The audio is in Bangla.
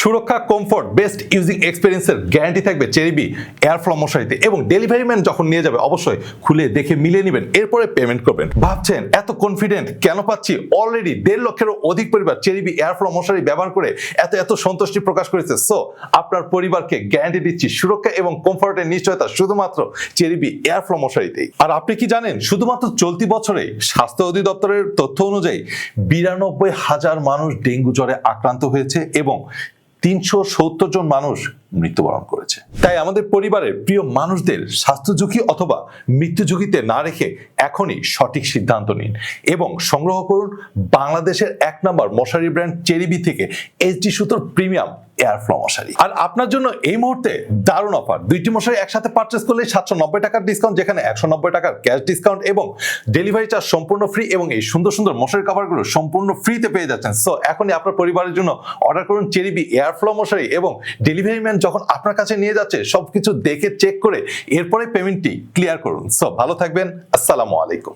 সুরক্ষা, কমফোর্ট, বেস্ট ইউজিং এক্সপেরিয়েন্সের গ্যারান্টি থাকবে চেরিবি এয়ারফ্লো মশারিতে এবং ডেলিভারি ম্যান যখন নিয়ে যাবে অবশ্যই খুলে দেখে মিলিয়ে নেবেন, এরপরে পেমেন্ট করবেন। ভাবছেন এত কনফিডেন্ট কেন পাচ্ছি? অলরেডি 1.5 লক্ষেরও অধিক পরিবার চেরিবি এয়ারফ্লো মশারি ব্যবহার করে এত সন্তুষ্টি প্রকাশ করেছে। সো আপনার পরিবারকে গ্যারান্টি দিচ্ছি সুরক্ষা এবং কমফোর্টের নিশ্চয়তা শুধুমাত্র চেরিবি এয়ারফ্লো মশারিতেই। আর আপনি কি জানেন শুধুমাত্র চলতি বছরে স্বাস্থ্য অধিদপ্তরের তথ্য অনুযায়ী 92,000 মানুষ ডেঙ্গু জ্বরে আক্রান্ত হয়েছে এবং 370 জন মানুষ মৃত্যুবরণ করেছে। তাই আমাদের পরিবারের প্রিয় মানুষদের স্বাস্থ্য ঝুঁকি অথবা মৃত্যু ঝুঁকিতে না রেখে এখনই সঠিক সিদ্ধান্ত নিন এবং সংগ্রহ করুন বাংলাদেশের 1 নম্বর মশারি ব্র্যান্ড চেরিবি থেকে এইচডি সুতোর প্রিমিয়াম এয়ারফ্লো মশারি। আর আপনার জন্য এই মুহূর্তে দারুণ অফার, 2টি মশারি একসাথে পারচেজ করলে 790 টাকার ডিসকাউন্ট, যেখানে 190 টাকার ক্যাশ ডিসকাউন্ট এবং ডেলিভারি চার্জ সম্পূর্ণ ফ্রি এবং এই সুন্দর সুন্দর মশারি কভারগুলো সম্পূর্ণ ফ্রিতে পেয়ে যাচ্ছেন। সো এখনই আপনার পরিবারের জন্য অর্ডার করুন চেরিবি এয়ারফ্লো মশারি এবং ডেলিভারি ম্যান যখন আপনার কাছে নিয়ে যাচ্ছে সবকিছু দেখে চেক করে এরপরে পেমেন্টটি ক্লিয়ার করুন। সো ভালো থাকবেন, আসসালামু আলাইকুম।